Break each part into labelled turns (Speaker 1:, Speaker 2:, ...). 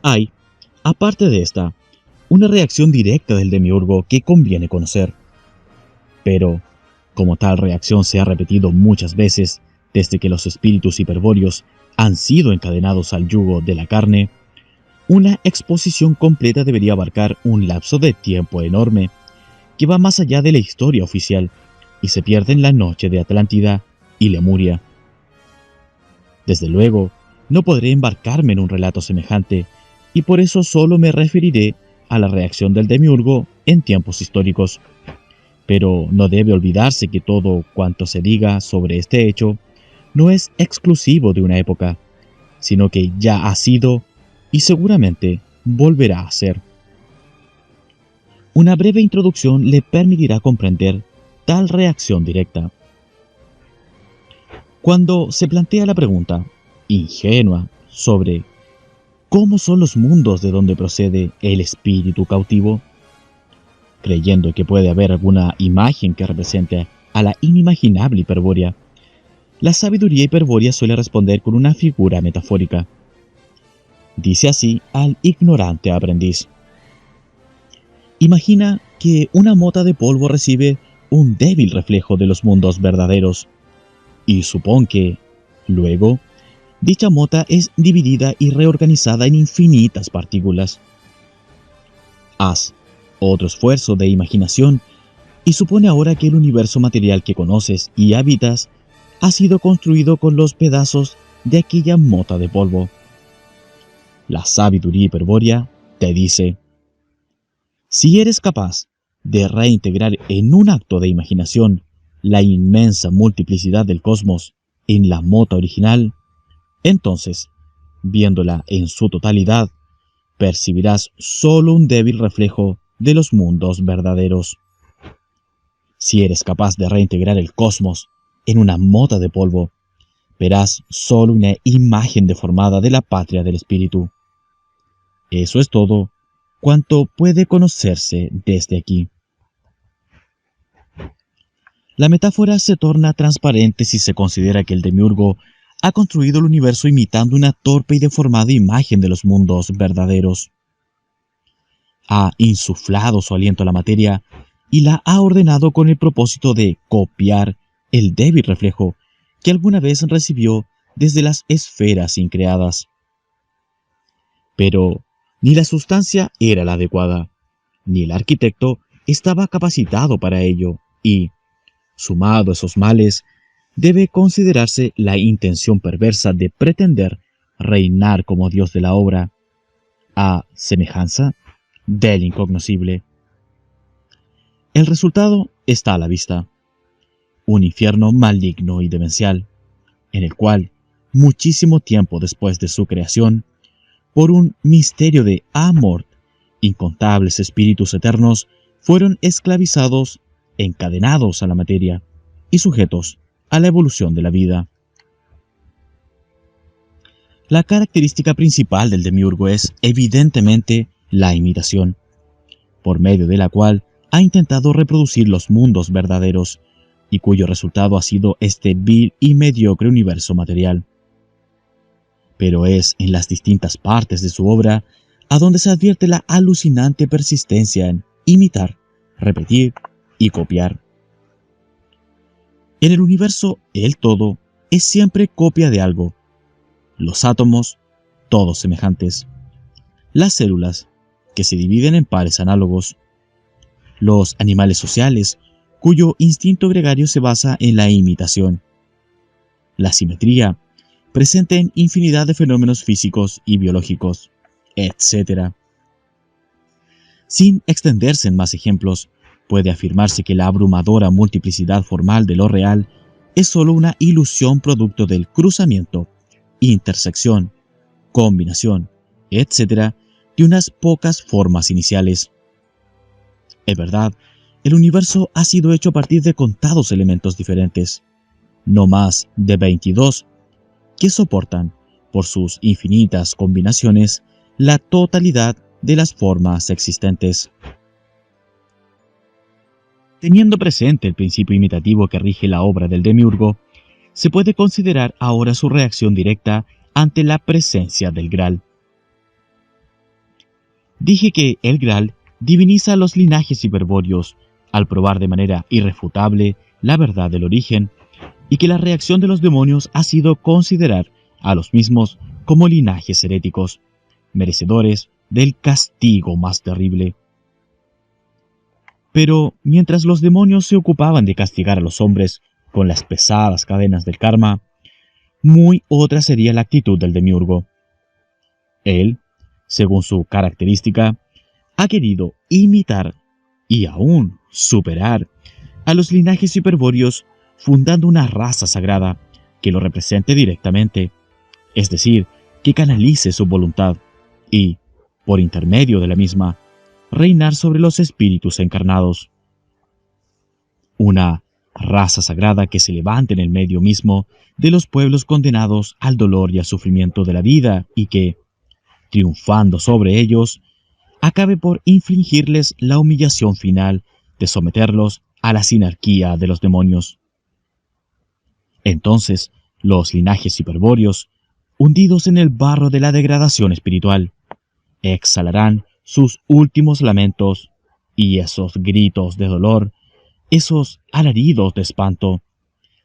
Speaker 1: Hay, aparte de esta, una reacción directa del demiurgo que conviene conocer. Pero, como tal reacción se ha repetido muchas veces desde que los espíritus hiperbóreos han sido encadenados al yugo de la carne, una exposición completa debería abarcar un lapso de tiempo enorme que va más allá de la historia oficial y se pierde en la noche de Atlántida y Lemuria. Desde luego, no podré embarcarme en un relato semejante, y por eso solo me referiré a la reacción del demiurgo en tiempos históricos. Pero no debe olvidarse que todo cuanto se diga sobre este hecho no es exclusivo de una época, sino que ya ha sido y seguramente volverá a ser. Una breve introducción le permitirá comprender tal reacción directa. Cuando se plantea la pregunta, ingenua, sobre cómo son los mundos de donde procede el espíritu cautivo, creyendo que puede haber alguna imagen que represente a la inimaginable hiperbórea, la sabiduría hiperbórea suele responder con una figura metafórica. Dice así al ignorante aprendiz: imagina que una mota de polvo recibe un débil reflejo de los mundos verdaderos, y supón que, luego, dicha mota es dividida y reorganizada en infinitas partículas. Haz otro esfuerzo de imaginación y supone ahora que el universo material que conoces y habitas ha sido construido con los pedazos de aquella mota de polvo. La sabiduría hiperbórea te dice: si eres capaz de reintegrar en un acto de imaginación la inmensa multiplicidad del cosmos en la mota original, entonces, viéndola en su totalidad, percibirás solo un débil reflejo de los mundos verdaderos. Si eres capaz de reintegrar el cosmos en una mota de polvo, verás solo una imagen deformada de la patria del espíritu. Eso es todo cuanto puede conocerse desde aquí. La metáfora se torna transparente si se considera que el demiurgo ha construido el universo imitando una torpe y deformada imagen de los mundos verdaderos. Ha insuflado su aliento a la materia y la ha ordenado con el propósito de copiar el débil reflejo que alguna vez recibió desde las esferas increadas. Pero ni la sustancia era la adecuada, ni el arquitecto estaba capacitado para ello, y, sumado a esos males, debe considerarse la intención perversa de pretender reinar como Dios de la obra, a semejanza del incognoscible. El resultado está a la vista: un infierno maligno y demencial, en el cual, muchísimo tiempo después de su creación, por un misterio de amor, incontables espíritus eternos fueron esclavizados, encadenados a la materia y sujetos a la evolución de la vida. La característica principal del demiurgo es, evidentemente, la imitación, por medio de la cual ha intentado reproducir los mundos verdaderos, y cuyo resultado ha sido este vil y mediocre universo material. Pero es en las distintas partes de su obra a donde se advierte la alucinante persistencia en imitar, repetir y copiar. En el universo, el todo es siempre copia de algo. Los átomos, todos semejantes. Las células, que se dividen en pares análogos. Los animales sociales, cuyo instinto gregario se basa en la imitación. La simetría, presente en infinidad de fenómenos físicos y biológicos, etc. Sin extenderse en más ejemplos, puede afirmarse que la abrumadora multiplicidad formal de lo real es sólo una ilusión producto del cruzamiento, intersección, combinación, etc. de unas pocas formas iniciales. En verdad, el universo ha sido hecho a partir de contados elementos diferentes, no más de 22, que soportan, por sus infinitas combinaciones, la totalidad de las formas existentes. Teniendo presente el principio imitativo que rige la obra del demiurgo, se puede considerar ahora su reacción directa ante la presencia del Graal. Dije que el Graal diviniza los linajes hiperbóreos al probar de manera irrefutable la verdad del origen, y que la reacción de los demonios ha sido considerar a los mismos como linajes heréticos, merecedores del castigo más terrible. Pero mientras los demonios se ocupaban de castigar a los hombres con las pesadas cadenas del karma, muy otra sería la actitud del demiurgo. Él, según su característica, ha querido imitar y aún superar a los linajes hiperbóreos, fundando una raza sagrada que lo represente directamente, es decir, que canalice su voluntad y, por intermedio de la misma, reinar sobre los espíritus encarnados. Una raza sagrada que se levante en el medio mismo de los pueblos condenados al dolor y al sufrimiento de la vida y que, triunfando sobre ellos, acabe por infligirles la humillación final de someterlos a la sinarquía de los demonios. Entonces, los linajes hiperbóreos, hundidos en el barro de la degradación espiritual, exhalarán sus últimos lamentos, y esos gritos de dolor, esos alaridos de espanto,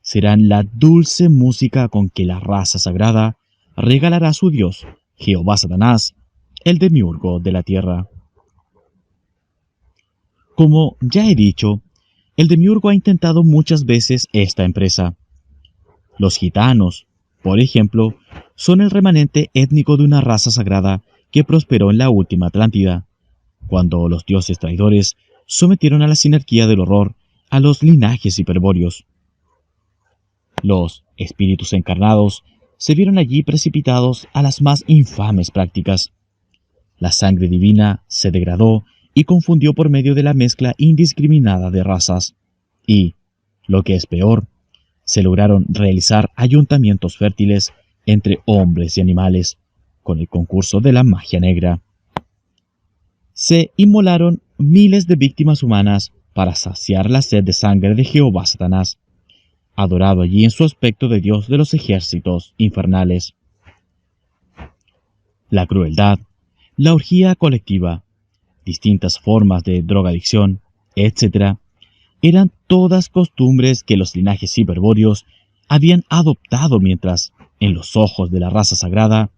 Speaker 1: serán la dulce música con que la raza sagrada regalará a su Dios, Jehová Satanás, el demiurgo de la tierra. Como ya he dicho, el demiurgo ha intentado muchas veces esta empresa. Los gitanos, por ejemplo, son el remanente étnico de una raza sagrada que prosperó en la última Atlántida, cuando los dioses traidores sometieron a la sinarquía del horror a los linajes hiperbóreos. Los espíritus encarnados se vieron allí precipitados a las más infames prácticas. La sangre divina se degradó y confundió por medio de la mezcla indiscriminada de razas, y, lo que es peor, se lograron realizar ayuntamientos fértiles entre hombres y animales, con el concurso de la magia negra. Se inmolaron miles de víctimas humanas para saciar la sed de sangre de Jehová Satanás, adorado allí en su aspecto de Dios de los ejércitos infernales. La crueldad, la orgía colectiva, distintas formas de drogadicción, etc., eran todas costumbres que los linajes hiperbóreos habían adoptado mientras, en los ojos de la raza sagrada,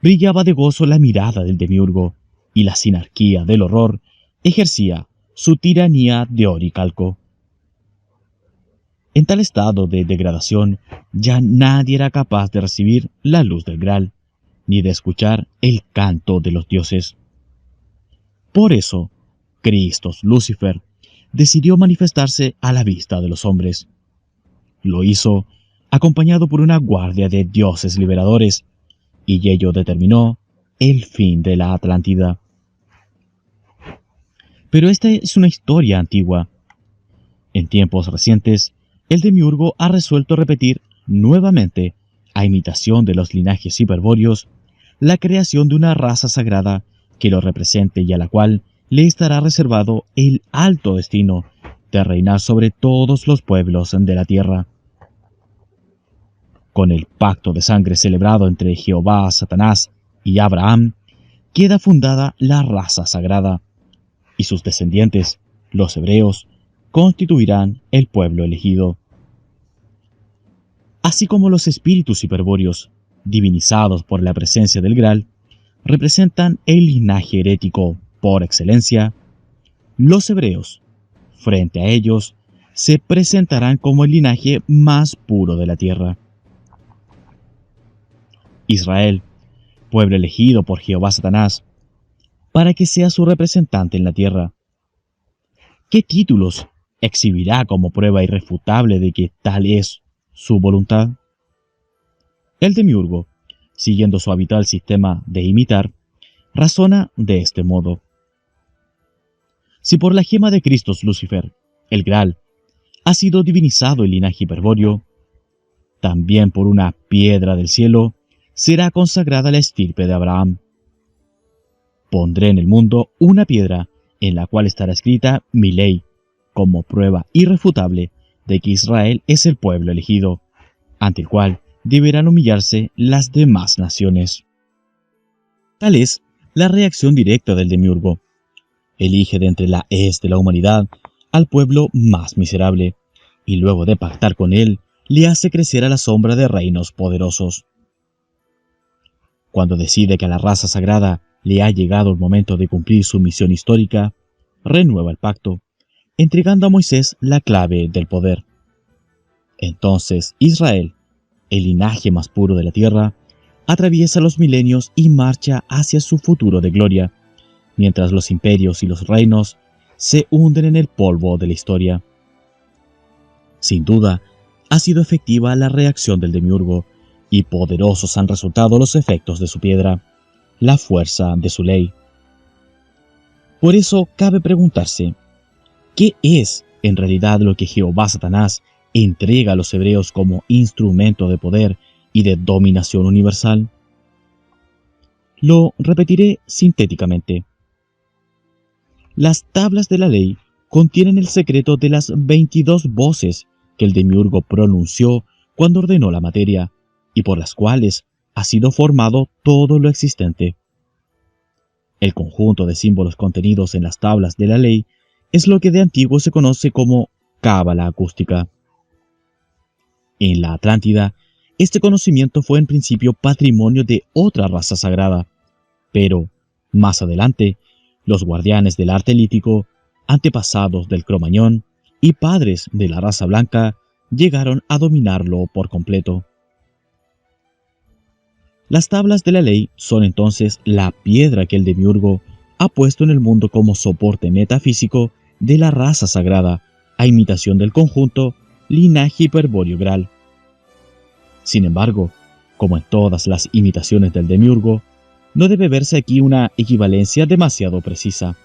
Speaker 1: brillaba de gozo la mirada del demiurgo y la sinarquía del horror ejercía su tiranía de oricalco. En tal estado de degradación, ya nadie era capaz de recibir la luz del Graal, ni de escuchar el canto de los dioses. Por eso, Christos Lucifer decidió manifestarse a la vista de los hombres. Lo hizo acompañado por una guardia de dioses liberadores, y ello determinó el fin de la Atlántida. Pero esta es una historia antigua. En tiempos recientes, el demiurgo ha resuelto repetir nuevamente, a imitación de los linajes hiperbóreos, la creación de una raza sagrada que lo represente y a la cual le estará reservado el alto destino de reinar sobre todos los pueblos de la tierra. Con el pacto de sangre celebrado entre Jehová, Satanás y Abraham, queda fundada la raza sagrada, y sus descendientes, los hebreos, constituirán el pueblo elegido. Así como los espíritus hiperbóreos, divinizados por la presencia del Graal, representan el linaje herético por excelencia, los hebreos, frente a ellos, se presentarán como el linaje más puro de la tierra. Israel, pueblo elegido por Jehová Satanás, para que sea su representante en la tierra. ¿Qué títulos exhibirá como prueba irrefutable de que tal es su voluntad? El demiurgo, siguiendo su habitual sistema de imitar, razona de este modo. Si por la gema de Christos Lucifer, el Graal, ha sido divinizado el linaje hiperbóreo, también por una piedra del cielo será consagrada la estirpe de Abraham. Pondré en el mundo una piedra en la cual estará escrita mi ley, como prueba irrefutable de que Israel es el pueblo elegido, ante el cual deberán humillarse las demás naciones. Tal es la reacción directa del demiurgo. Elige de entre la hez de la humanidad al pueblo más miserable, y luego de pactar con él, le hace crecer a la sombra de reinos poderosos. Cuando decide que a la raza sagrada le ha llegado el momento de cumplir su misión histórica, renueva el pacto, entregando a Moisés la clave del poder. Entonces Israel, el linaje más puro de la tierra, atraviesa los milenios y marcha hacia su futuro de gloria, mientras los imperios y los reinos se hunden en el polvo de la historia. Sin duda, ha sido efectiva la reacción del demiurgo, y poderosos han resultado los efectos de su piedra, la fuerza de su ley. Por eso cabe preguntarse, ¿qué es en realidad lo que Jehová Satanás entrega a los hebreos como instrumento de poder y de dominación universal? Lo repetiré sintéticamente. Las tablas de la ley contienen el secreto de las 22 voces que el demiurgo pronunció cuando ordenó la materia, y por las cuales ha sido formado todo lo existente. El conjunto de símbolos contenidos en las tablas de la ley es lo que de antiguo se conoce como cábala acústica. En la Atlántida, este conocimiento fue en principio patrimonio de otra raza sagrada, pero, más adelante, los guardianes del arte lítico, antepasados del Cromañón y padres de la raza blanca, llegaron a dominarlo por completo. Las tablas de la ley son entonces la piedra que el demiurgo ha puesto en el mundo como soporte metafísico de la raza sagrada, a imitación del conjunto linaje hiperbóreo Graal. Sin embargo, como en todas las imitaciones del demiurgo, no debe verse aquí una equivalencia demasiado precisa.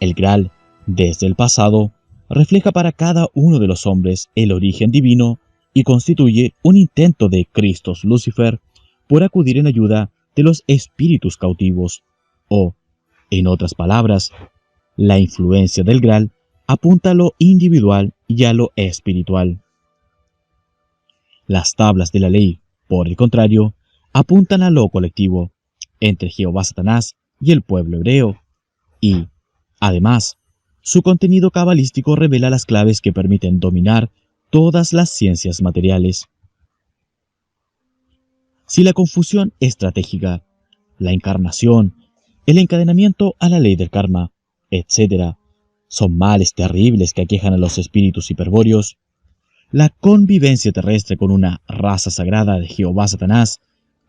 Speaker 1: El Graal, desde el pasado, refleja para cada uno de los hombres el origen divino y constituye un intento de Christos Lucifer por acudir en ayuda de los espíritus cautivos, o, en otras palabras, la influencia del Graal apunta a lo individual y a lo espiritual. Las tablas de la ley, por el contrario, apuntan a lo colectivo, entre Jehová Satanás y el pueblo hebreo, y, además, su contenido cabalístico revela las claves que permiten dominar todas las ciencias materiales. Si la confusión estratégica, la encarnación, el encadenamiento a la ley del karma, etc., son males terribles que aquejan a los espíritus hiperbóreos, la convivencia terrestre con una raza sagrada de Jehová Satanás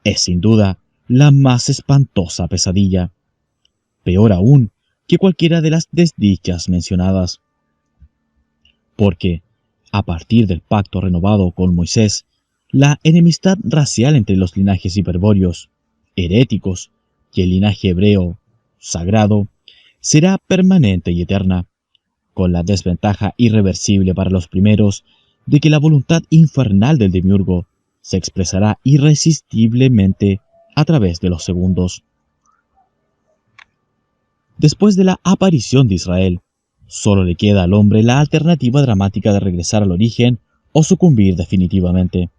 Speaker 1: es sin duda la más espantosa pesadilla, peor aún que cualquiera de las desdichas mencionadas. Porque, a partir del pacto renovado con Moisés, la enemistad racial entre los linajes hiperbóreos, heréticos, y el linaje hebreo, sagrado, será permanente y eterna, con la desventaja irreversible para los primeros de que la voluntad infernal del demiurgo se expresará irresistiblemente a través de los segundos. Después de la aparición de Israel, solo le queda al hombre la alternativa dramática de regresar al origen o sucumbir definitivamente.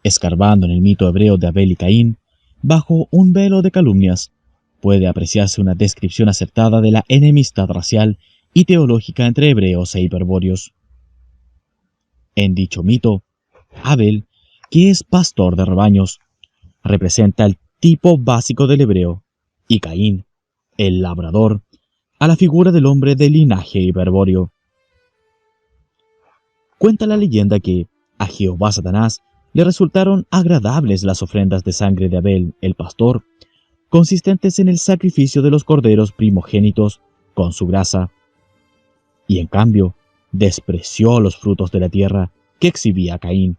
Speaker 1: Escarbando en el mito hebreo de Abel y Caín, bajo un velo de calumnias, puede apreciarse una descripción acertada de la enemistad racial y teológica entre hebreos e hiperbóreos. En dicho mito, Abel, que es pastor de rebaños, representa el tipo básico del hebreo, y Caín, el labrador, a la figura del hombre del linaje hiperbóreo. Cuenta la leyenda que a Jehová Satanás le resultaron agradables las ofrendas de sangre de Abel, el pastor, consistentes en el sacrificio de los corderos primogénitos con su grasa, y en cambio despreció los frutos de la tierra que exhibía Caín.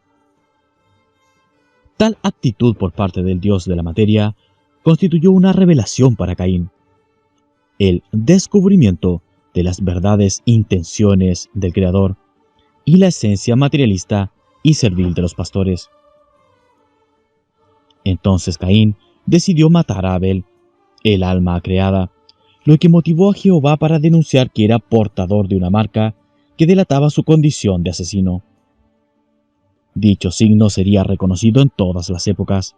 Speaker 1: Tal actitud por parte del Dios de la materia constituyó una revelación para Caín, el descubrimiento de las verdades intenciones del Creador y la esencia materialista y servil de los pastores. Entonces Caín decidió matar a Abel, el alma creada, lo que motivó a Jehová para denunciar que era portador de una marca que delataba su condición de asesino. Dicho signo sería reconocido en todas las épocas,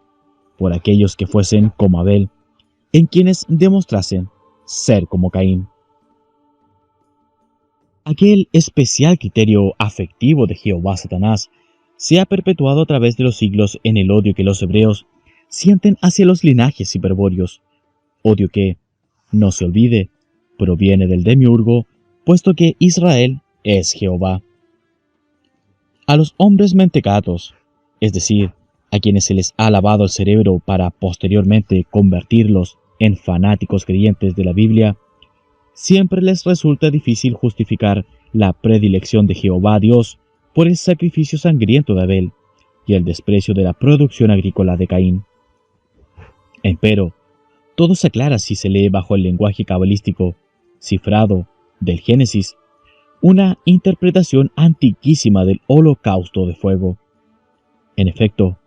Speaker 1: por aquellos que fuesen como Abel, en quienes demostrasen ser como Caín. Aquel especial criterio afectivo de Jehová Satanás se ha perpetuado a través de los siglos en el odio que los hebreos sienten hacia los linajes hiperbóreos, odio que, no se olvide, proviene del demiurgo, puesto que Israel es Jehová. A los hombres mentecatos, es decir, a quienes se les ha lavado el cerebro para posteriormente convertirlos en fanáticos creyentes de la Biblia, siempre les resulta difícil justificar la predilección de Jehová Dios por el sacrificio sangriento de Abel y el desprecio de la producción agrícola de Caín. Empero, todo se aclara si se lee bajo el lenguaje cabalístico, cifrado, del Génesis, una interpretación antiquísima del holocausto de fuego. En efecto,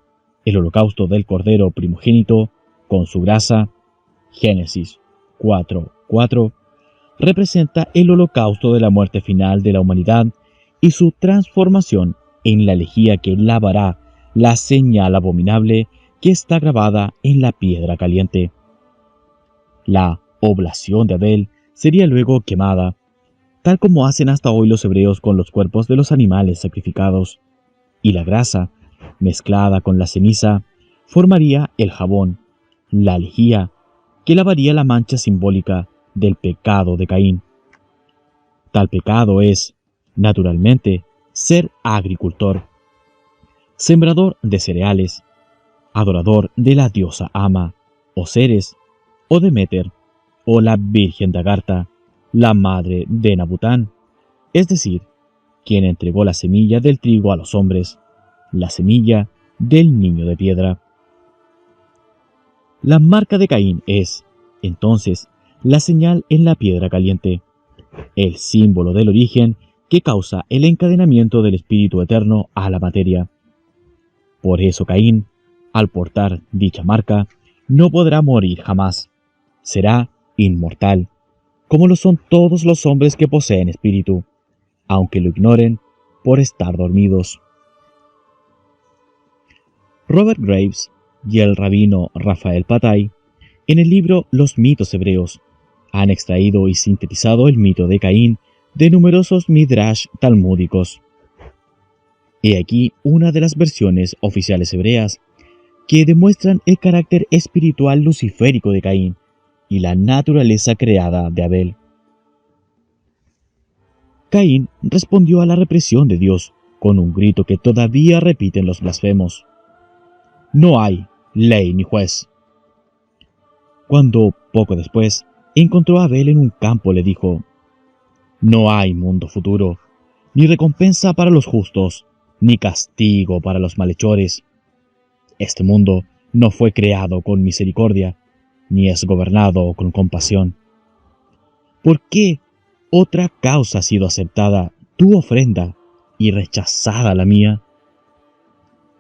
Speaker 1: el holocausto del Cordero primogénito, con su grasa, Génesis 4:4, representa el holocausto de la muerte final de la humanidad y su transformación en la lejía que lavará la señal abominable que está grabada en la piedra caliente. La oblación de Abel sería luego quemada, tal como hacen hasta hoy los hebreos con los cuerpos de los animales sacrificados, y la grasa, mezclada con la ceniza, formaría el jabón, la lejía, que lavaría la mancha simbólica del pecado de Caín. Tal pecado es, naturalmente, ser agricultor, sembrador de cereales, adorador de la diosa Ama, o Ceres, o Demeter, o la Virgen de Agartha, la madre de Nabután, es decir, quien entregó la semilla del trigo a los hombres, la semilla del niño de piedra. La marca de Caín es, entonces, la señal en la piedra caliente, el símbolo del origen que causa el encadenamiento del Espíritu Eterno a la materia. Por eso Caín, al portar dicha marca, no podrá morir jamás. Será inmortal, como lo son todos los hombres que poseen espíritu, aunque lo ignoren por estar dormidos. Robert Graves y el rabino Rafael Patai, en el libro Los mitos hebreos, han extraído y sintetizado el mito de Caín de numerosos midrash talmúdicos. He aquí una de las versiones oficiales hebreas que demuestran el carácter espiritual luciférico de Caín y la naturaleza creada de Abel. Caín respondió a la represión de Dios con un grito que todavía repiten los blasfemos: «No hay ley ni juez». Cuando, poco después, encontró a Abel en un campo, le dijo: «No hay mundo futuro, ni recompensa para los justos, ni castigo para los malhechores. Este mundo no fue creado con misericordia, ni es gobernado con compasión. ¿Por qué otra causa ha sido aceptada tu ofrenda y rechazada la mía?»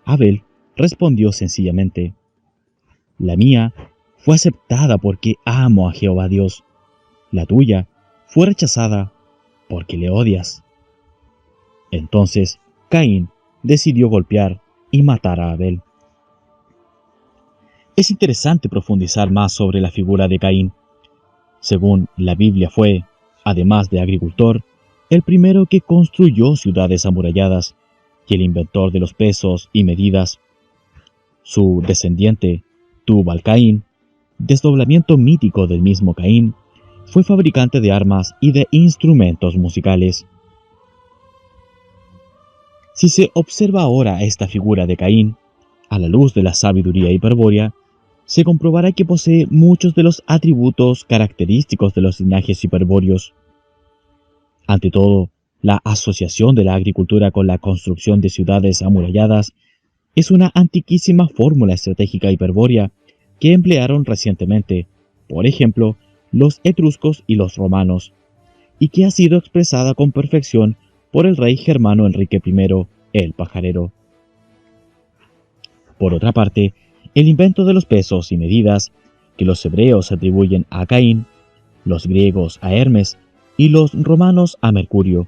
Speaker 1: Abel respondió sencillamente: «La mía fue aceptada porque amo a Jehová Dios. La tuya fue rechazada porque le odias». Entonces Caín decidió golpear y matar a Abel. Es interesante profundizar más sobre la figura de Caín. Según la Biblia fue, además de agricultor, el primero que construyó ciudades amuralladas y el inventor de los pesos y medidas. Su descendiente, Tubal-Caín, desdoblamiento mítico del mismo Caín, fue fabricante de armas y de instrumentos musicales. Si se observa ahora esta figura de Caín, a la luz de la sabiduría hiperbórea, se comprobará que posee muchos de los atributos característicos de los linajes hiperbóreos. Ante todo, la asociación de la agricultura con la construcción de ciudades amuralladas es una antiquísima fórmula estratégica hiperbórea que emplearon recientemente, por ejemplo, los etruscos y los romanos, y que ha sido expresada con perfección por el rey germano Enrique I, el pajarero. Por otra parte, el invento de los pesos y medidas, que los hebreos atribuyen a Caín, los griegos a Hermes y los romanos a Mercurio,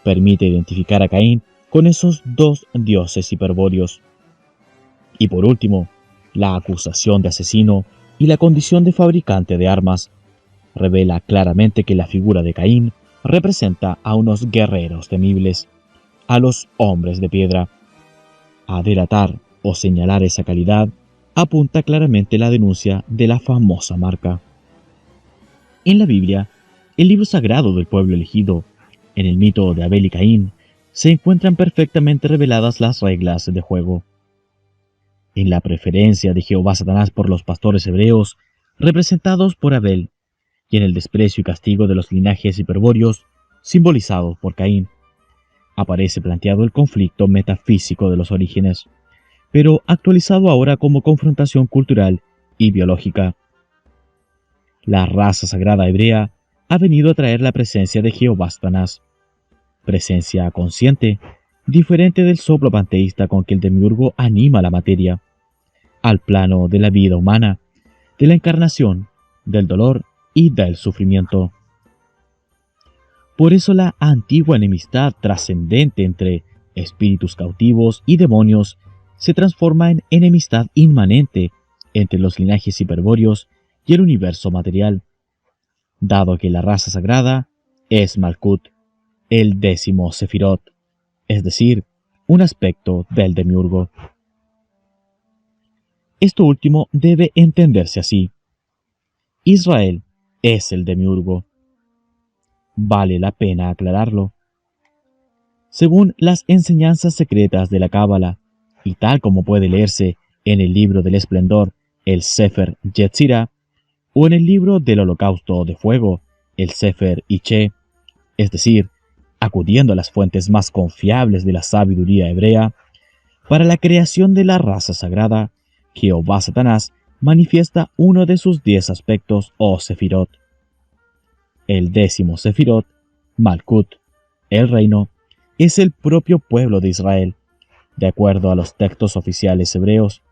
Speaker 1: permite identificar a Caín con esos dos dioses hiperbóreos. Y por último, la acusación de asesino y la condición de fabricante de armas, revela claramente que la figura de Caín representa a unos guerreros temibles, a los hombres de piedra. A delatar o señalar esa calidad apunta claramente la denuncia de la famosa marca. En la Biblia, el libro sagrado del pueblo elegido, en el mito de Abel y Caín, se encuentran perfectamente reveladas las reglas de juego. En la preferencia de Jehová Satanás por los pastores hebreos, representados por Abel, y en el desprecio y castigo de los linajes hiperbóreos, simbolizados por Caín, aparece planteado el conflicto metafísico de los orígenes, pero actualizado ahora como confrontación cultural y biológica. La raza sagrada hebrea ha venido a traer la presencia de Jehová Satanás, presencia consciente, diferente del soplo panteísta con que el demiurgo anima la materia, al plano de la vida humana, de la encarnación, del dolor y del sufrimiento. Por eso la antigua enemistad trascendente entre espíritus cautivos y demonios se transforma en enemistad inmanente entre los linajes hiperbóreos y el universo material, dado que la raza sagrada es Malkut, el 10º Sefirot, es decir, un aspecto del demiurgo. Esto último debe entenderse así. Israel es el demiurgo. Vale la pena aclararlo. Según las enseñanzas secretas de la Cábala, y tal como puede leerse en el libro del esplendor, el Sefer Yetzirah, o en el libro del holocausto de fuego, el Sefer Iché, es decir, acudiendo a las fuentes más confiables de la sabiduría hebrea, para la creación de la raza sagrada, Jehová Satanás manifiesta uno de sus 10 aspectos o sefirot. El 10º Sefirot, Malkut, el reino, es el propio pueblo de Israel, de acuerdo a los textos oficiales hebreos,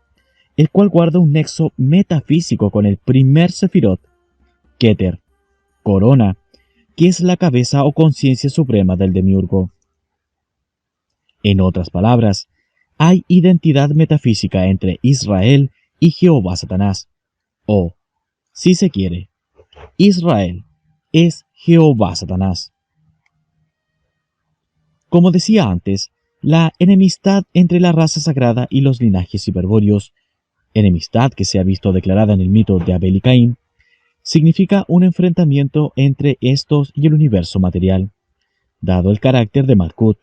Speaker 1: el cual guarda un nexo metafísico con el primer Sefirot, Keter, corona, que es la cabeza o conciencia suprema del demiurgo. En otras palabras, hay identidad metafísica entre Israel y Jehová Satanás, o, si se quiere, Israel es Jehová Satanás. Como decía antes, la enemistad entre la raza sagrada y los linajes hiperbóreos, enemistad que se ha visto declarada en el mito de Abel y Caín, significa un enfrentamiento entre estos y el universo material, dado el carácter de Malkut,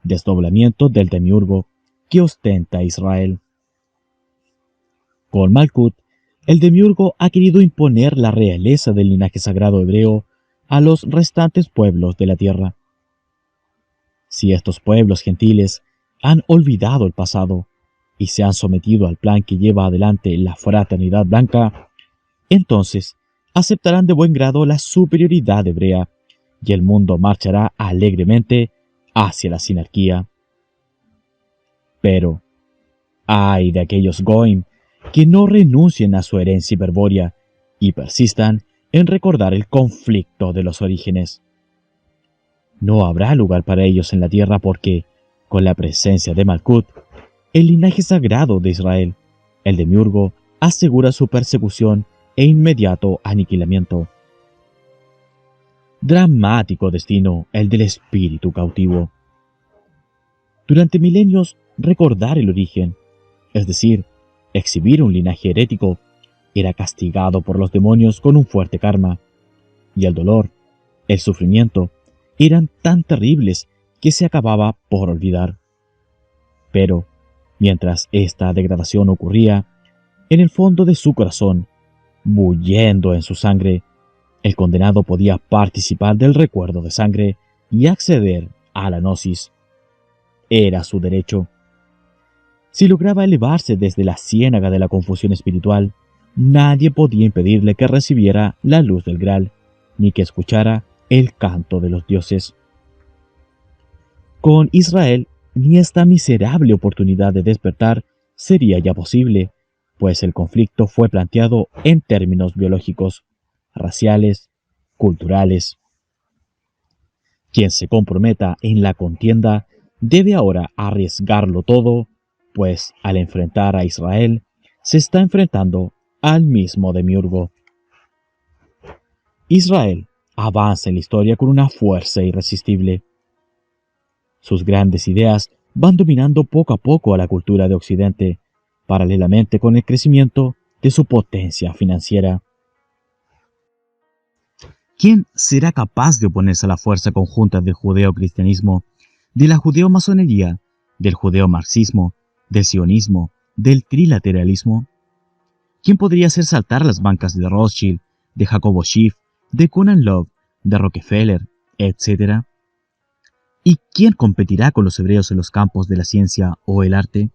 Speaker 1: desdoblamiento del demiurgo que ostenta Israel. Con Malkut, el demiurgo ha querido imponer la realeza del linaje sagrado hebreo a los restantes pueblos de la tierra. Si estos pueblos gentiles han olvidado el pasado y se han sometido al plan que lleva adelante la fraternidad blanca, entonces aceptarán de buen grado la superioridad hebrea y el mundo marchará alegremente hacia la sinarquía. Pero, ay de aquellos Goim que no renuncien a su herencia hiperbórea y persistan en recordar el conflicto de los orígenes. No habrá lugar para ellos en la tierra porque, con la presencia de Malkut, el linaje sagrado de Israel, el demiurgo, asegura su persecución e inmediato aniquilamiento. Dramático destino el del espíritu cautivo. Durante milenios, recordar el origen, es decir, exhibir un linaje herético, era castigado por los demonios con un fuerte karma, y el dolor, el sufrimiento, eran tan terribles que se acababa por olvidar. Pero, mientras esta degradación ocurría, en el fondo de su corazón, bulliendo en su sangre, el condenado podía participar del recuerdo de sangre y acceder a la gnosis. Era su derecho. Si lograba elevarse desde la ciénaga de la confusión espiritual, nadie podía impedirle que recibiera la luz del Graal, ni que escuchara el canto de los dioses. Con Israel, ni esta miserable oportunidad de despertar sería ya posible, pues el conflicto fue planteado en términos biológicos, raciales, culturales. Quien se comprometa en la contienda debe ahora arriesgarlo todo, pues al enfrentar a Israel, se está enfrentando al mismo Demiurgo. Israel avanza en la historia con una fuerza irresistible. Sus grandes ideas van dominando poco a poco a la cultura de Occidente, paralelamente con el crecimiento de su potencia financiera. ¿Quién será capaz de oponerse a la fuerza conjunta del judeocristianismo, de la judeo-masonería, del judeo-marxismo, del sionismo, del trilateralismo? ¿Quién podría hacer saltar las bancas de Rothschild, de Jacobo Schiff, de Conan Love, de Rockefeller, etcétera? ¿Y quién competirá con los hebreos en los campos de la ciencia o el arte?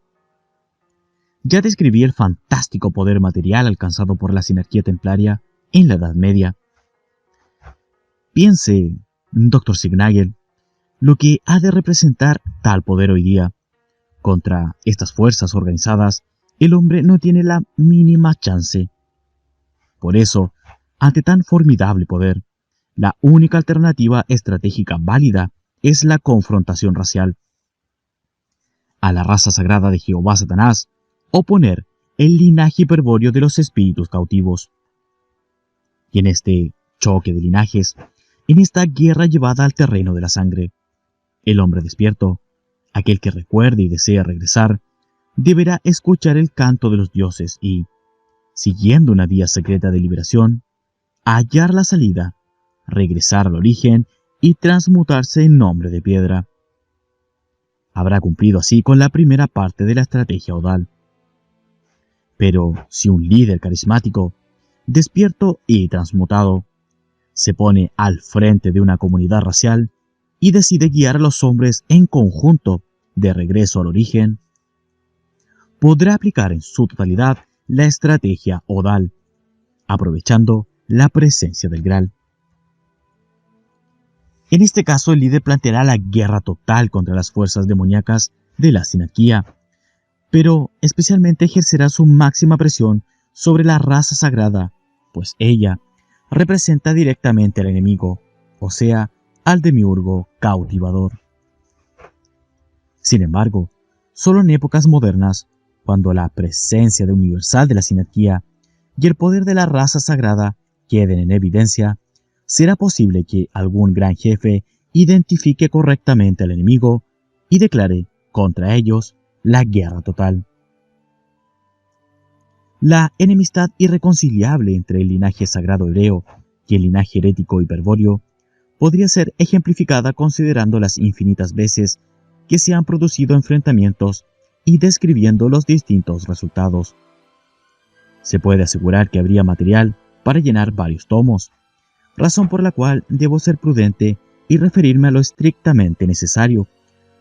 Speaker 1: Ya describí el fantástico poder material alcanzado por la sinarquía templaria en la Edad Media. Piense, Dr. Signagel, lo que ha de representar tal poder hoy día. Contra estas fuerzas organizadas, el hombre no tiene la mínima chance. Por eso, ante tan formidable poder, la única alternativa estratégica válida es la confrontación racial. A la raza sagrada de Jehová Satanás, oponer el linaje hiperbóreo de los espíritus cautivos. Y en este choque de linajes, en esta guerra llevada al terreno de la sangre, el hombre despierto, aquel que recuerde y desea regresar, deberá escuchar el canto de los dioses y, siguiendo una vía secreta de liberación, hallar la salida, regresar al origen y transmutarse en hombre de piedra. Habrá cumplido así con la primera parte de la estrategia odal. Pero si un líder carismático, despierto y transmutado, se pone al frente de una comunidad racial y decide guiar a los hombres en conjunto de regreso al origen, podrá aplicar en su totalidad la estrategia odal, aprovechando la presencia del Graal. En este caso, el líder planteará la guerra total contra las fuerzas demoníacas de la sinarquía, pero especialmente ejercerá su máxima presión sobre la raza sagrada, pues ella representa directamente al enemigo, o sea, al demiurgo cautivador. Sin embargo, solo en épocas modernas, cuando la presencia de universal de la sinarquía y el poder de la raza sagrada queden en evidencia, será posible que algún gran jefe identifique correctamente al enemigo y declare contra ellos la guerra total. La enemistad irreconciliable entre el linaje sagrado hebreo y el linaje herético hiperbóreo podría ser ejemplificada considerando las infinitas veces que se han producido enfrentamientos y describiendo los distintos resultados. Se puede asegurar que habría material para llenar varios tomos, razón por la cual debo ser prudente y referirme a lo estrictamente necesario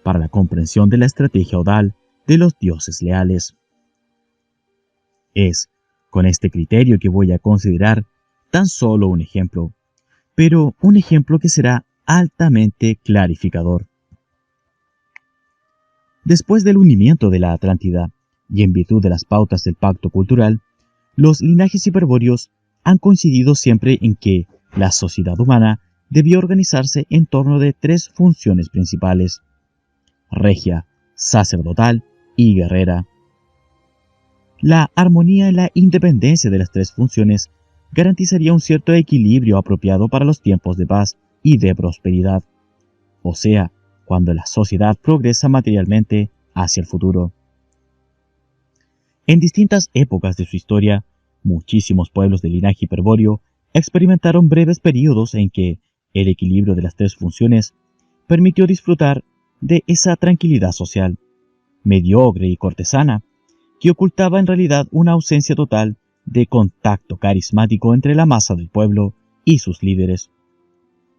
Speaker 1: para la comprensión de la estrategia odal de los dioses leales. Es con este criterio que voy a considerar tan solo un ejemplo, pero un ejemplo que será altamente clarificador. Después del hundimiento de la Atlántida, y en virtud de las pautas del pacto cultural, los linajes hiperbóreos han coincidido siempre en que la sociedad humana debió organizarse en torno de tres funciones principales: regia, sacerdotal y guerrera. La armonía y la independencia de las tres funciones garantizaría un cierto equilibrio apropiado para los tiempos de paz y de prosperidad, o sea, cuando la sociedad progresa materialmente hacia el futuro. En distintas épocas de su historia, muchísimos pueblos del linaje hiperbóreo experimentaron breves periodos en que el equilibrio de las tres funciones permitió disfrutar de esa tranquilidad social, mediocre y cortesana, que ocultaba en realidad una ausencia total de contacto carismático entre la masa del pueblo y sus líderes,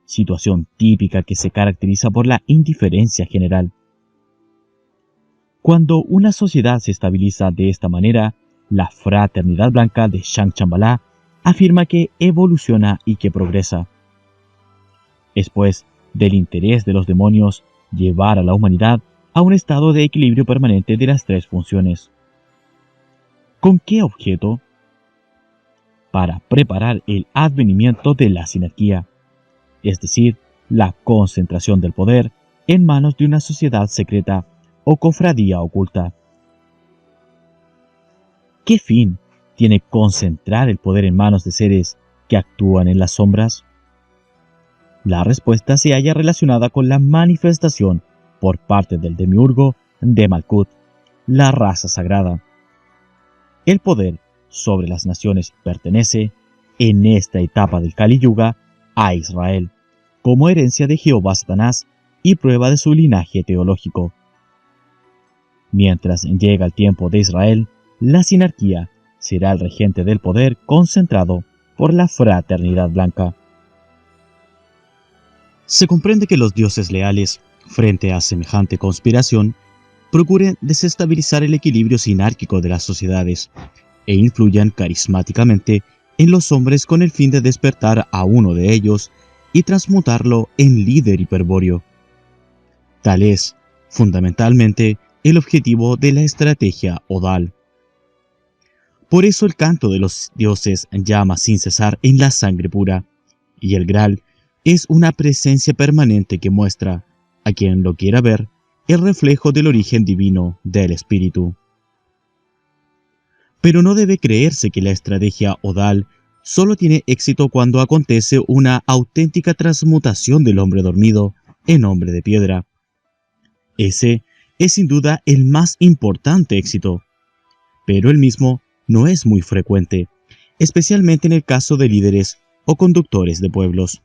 Speaker 1: situación típica que se caracteriza por la indiferencia general. Cuando una sociedad se estabiliza de esta manera, la fraternidad blanca de Shangchambalá afirma que evoluciona y que progresa. Es pues del interés de los demonios llevar a la humanidad a un estado de equilibrio permanente de las tres funciones. ¿Con qué objeto? Para preparar el advenimiento de la sinarquía, es decir, la concentración del poder en manos de una sociedad secreta o cofradía oculta. ¿Qué fin tiene concentrar el poder en manos de seres que actúan en las sombras? La respuesta se halla relacionada con la manifestación por parte del demiurgo de Malkuth, la raza sagrada. El poder sobre las naciones pertenece, en esta etapa del Kali Yuga, a Israel, como herencia de Jehová Satanás y prueba de su linaje teológico. Mientras llega el tiempo de Israel, la sinarquía será el regente del poder concentrado por la fraternidad blanca. Se comprende que los dioses leales, frente a semejante conspiración, procuren desestabilizar el equilibrio sinárquico de las sociedades e influyan carismáticamente en los hombres con el fin de despertar a uno de ellos y transmutarlo en líder hiperbóreo. Tal es, fundamentalmente, el objetivo de la estrategia Odal. Por eso el canto de los dioses llama sin cesar en la sangre pura, y el Graal es una presencia permanente que muestra, a quien lo quiera ver, el reflejo del origen divino del espíritu. Pero no debe creerse que la estrategia Odal solo tiene éxito cuando acontece una auténtica transmutación del hombre dormido en hombre de piedra. Ese es sin duda el más importante éxito, pero el mismo no es muy frecuente, especialmente en el caso de líderes o conductores de pueblos.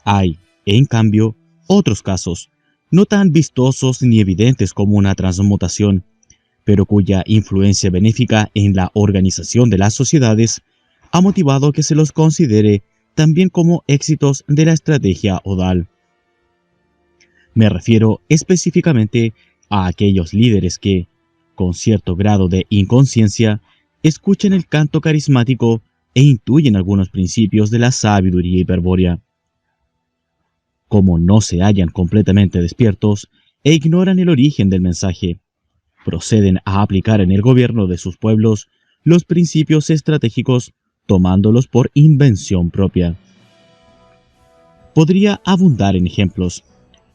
Speaker 1: Hay, en cambio, otros casos, no tan vistosos ni evidentes como una transmutación, pero cuya influencia benéfica en la organización de las sociedades ha motivado que se los considere también como éxitos de la estrategia Odal. Me refiero específicamente a aquellos líderes que, con cierto grado de inconsciencia, escuchan el canto carismático e intuyen algunos principios de la sabiduría hiperbórea. Como no se hallan completamente despiertos e ignoran el origen del mensaje, proceden a aplicar en el gobierno de sus pueblos los principios estratégicos tomándolos por invención propia. Podría abundar en ejemplos,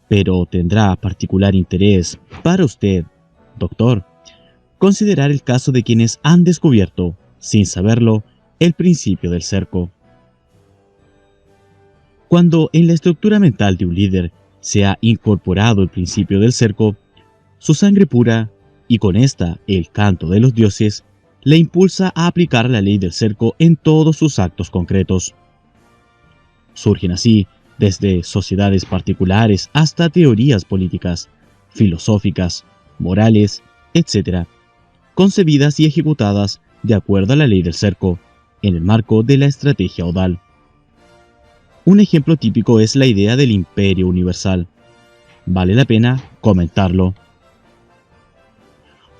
Speaker 1: pero tendrá particular interés para usted, doctor, considerar el caso de quienes han descubierto, sin saberlo, el principio del cerco. Cuando en la estructura mental de un líder se ha incorporado el principio del cerco, su sangre pura, y con esta el canto de los dioses, le impulsa a aplicar la ley del cerco en todos sus actos concretos. Surgen así, desde sociedades particulares hasta teorías políticas, filosóficas, morales, etc., concebidas y ejecutadas de acuerdo a la ley del cerco, en el marco de la estrategia Odal. Un ejemplo típico es la idea del imperio universal. Vale la pena comentarlo.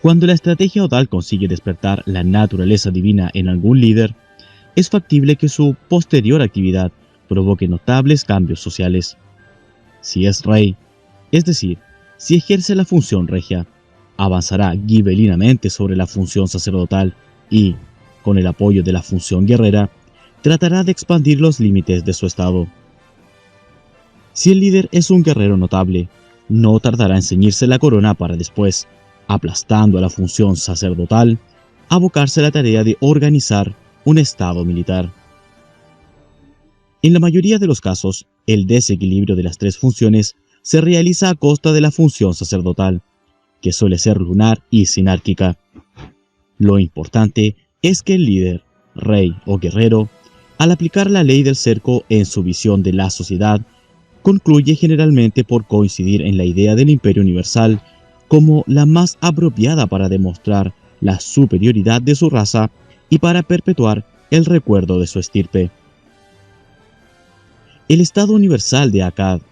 Speaker 1: Cuando la estrategia Odal consigue despertar la naturaleza divina en algún líder, es factible que su posterior actividad provoque notables cambios sociales. Si es rey, es decir, si ejerce la función regia, avanzará gibelinamente sobre la función sacerdotal y, con el apoyo de la función guerrera, tratará de expandir los límites de su estado. Si el líder es un guerrero notable, no tardará en ceñirse la corona para después, aplastando a la función sacerdotal, abocarse a la tarea de organizar un estado militar. En la mayoría de los casos, el desequilibrio de las tres funciones se realiza a costa de la función sacerdotal, que suele ser lunar y sinárquica. Lo importante es que el líder, rey o guerrero, al aplicar la ley del cerco en su visión de la sociedad, concluye generalmente por coincidir en la idea del imperio universal como la más apropiada para demostrar la superioridad de su raza y para perpetuar el recuerdo de su estirpe. El Estado universal de Akkad,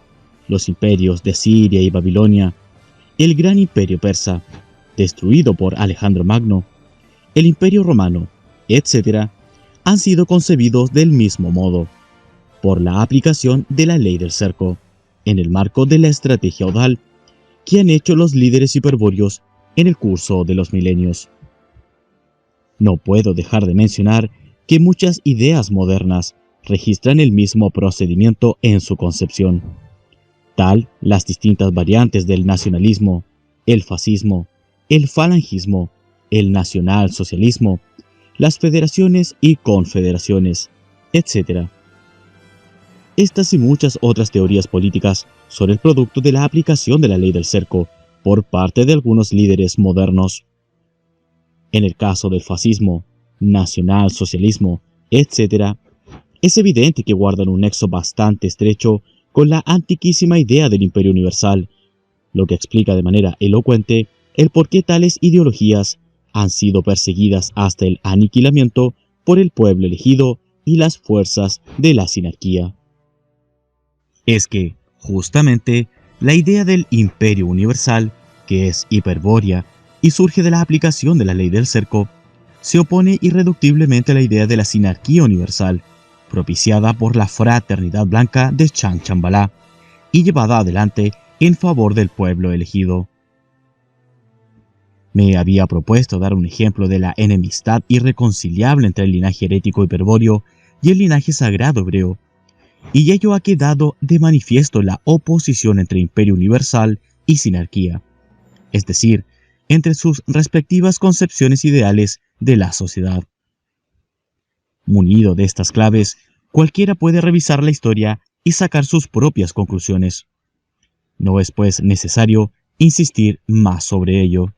Speaker 1: los imperios de Siria y Babilonia, el gran imperio persa, destruido por Alejandro Magno, el imperio romano, etc., han sido concebidos del mismo modo, por la aplicación de la ley del cerco, en el marco de la estrategia Odal, que han hecho los líderes hiperbóreos en el curso de los milenios. No puedo dejar de mencionar que muchas ideas modernas registran el mismo procedimiento en su concepción. Tal, las distintas variantes del nacionalismo, el fascismo, el falangismo, el nacionalsocialismo, las federaciones y confederaciones, etc. Estas y muchas otras teorías políticas son el producto de la aplicación de la ley del cerco por parte de algunos líderes modernos. En el caso del fascismo, nacionalsocialismo, etc., es evidente que guardan un nexo bastante estrecho con la antiquísima idea del imperio universal, lo que explica de manera elocuente el por qué tales ideologías han sido perseguidas hasta el aniquilamiento por el pueblo elegido y las fuerzas de la sinarquía. Es que, justamente, la idea del imperio universal, que es hiperbórea y surge de la aplicación de la ley del cerco, se opone irreductiblemente a la idea de la sinarquía universal, propiciada por la fraternidad blanca de Chanchambalá y llevada adelante en favor del pueblo elegido. Me había propuesto dar un ejemplo de la enemistad irreconciliable entre el linaje herético hiperbóreo y el linaje sagrado hebreo, y ello ha quedado de manifiesto la oposición entre imperio universal y sinarquía, es decir, entre sus respectivas concepciones ideales de la sociedad. Munido de estas claves, cualquiera puede revisar la historia y sacar sus propias conclusiones. No es, pues, necesario insistir más sobre ello.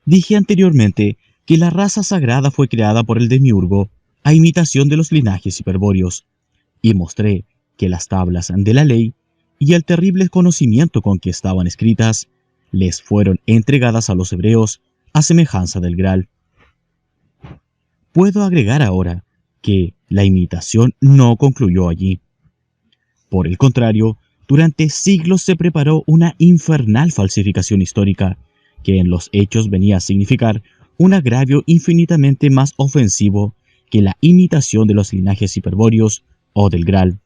Speaker 1: Dije anteriormente que la raza sagrada fue creada por el demiurgo a imitación de los linajes hiperbóreos, y mostré que las tablas de la ley y el terrible conocimiento con que estaban escritas les fueron entregadas a los hebreos a semejanza del Graal. Puedo agregar ahora que la imitación no concluyó allí. Por el contrario, durante siglos se preparó una infernal falsificación histórica que en los hechos venía a significar un agravio infinitamente más ofensivo que la imitación de los linajes hiperbóreos o del Graal.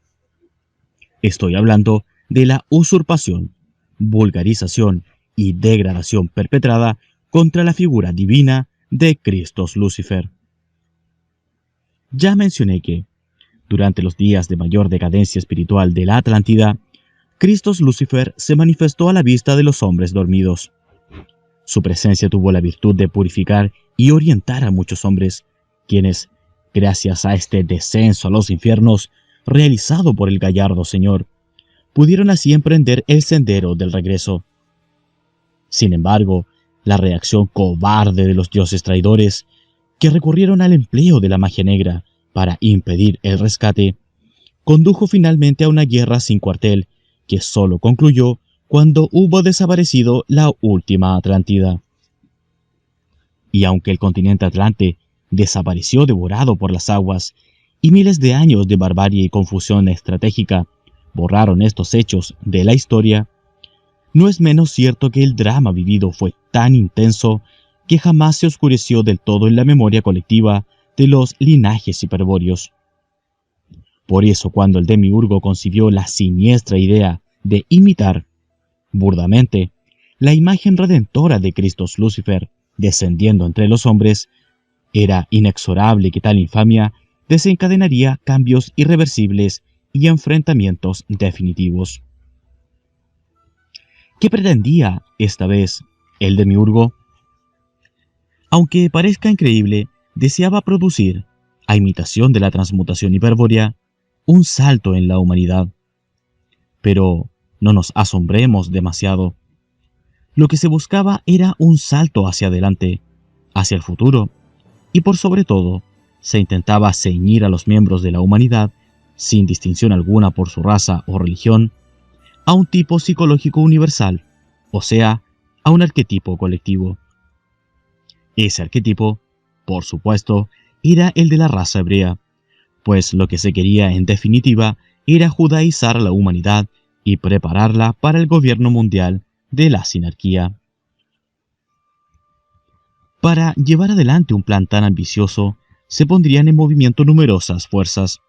Speaker 1: Estoy hablando de la usurpación, vulgarización y degradación perpetrada contra la figura divina de Christos Lucifer. Ya mencioné que, durante los días de mayor decadencia espiritual de la Atlántida, Christos Lucifer se manifestó a la vista de los hombres dormidos. Su presencia tuvo la virtud de purificar y orientar a muchos hombres, quienes, gracias a este descenso a los infiernos realizado por el gallardo Señor, pudieron así emprender el sendero del regreso. Sin embargo, la reacción cobarde de los dioses traidores, que recurrieron al empleo de la magia negra para impedir el rescate, condujo finalmente a una guerra sin cuartel que solo concluyó cuando hubo desaparecido la última Atlántida. Y aunque el continente Atlante desapareció devorado por las aguas y miles de años de barbarie y confusión estratégica borraron estos hechos de la historia, no es menos cierto que el drama vivido fue tan intenso que jamás se oscureció del todo en la memoria colectiva de los linajes hiperbóreos. Por eso, cuando el demiurgo concibió la siniestra idea de imitar, burdamente, la imagen redentora de Christos Lucifer descendiendo entre los hombres, era inexorable que tal infamia desencadenaría cambios irreversibles y enfrentamientos definitivos. ¿Qué pretendía esta vez el demiurgo? Aunque parezca increíble, deseaba producir, a imitación de la transmutación hiperbórea, un salto en la humanidad. Pero no nos asombremos demasiado. Lo que se buscaba era un salto hacia adelante, hacia el futuro, y por sobre todo, se intentaba ceñir a los miembros de la humanidad, sin distinción alguna por su raza o religión, a un tipo psicológico universal, o sea, a un arquetipo colectivo. Ese arquetipo, por supuesto, era el de la raza hebrea, pues lo que se quería en definitiva era judaizar a la humanidad y prepararla para el gobierno mundial de la sinarquía. Para llevar adelante un plan tan ambicioso, se pondrían en movimiento numerosas fuerzas,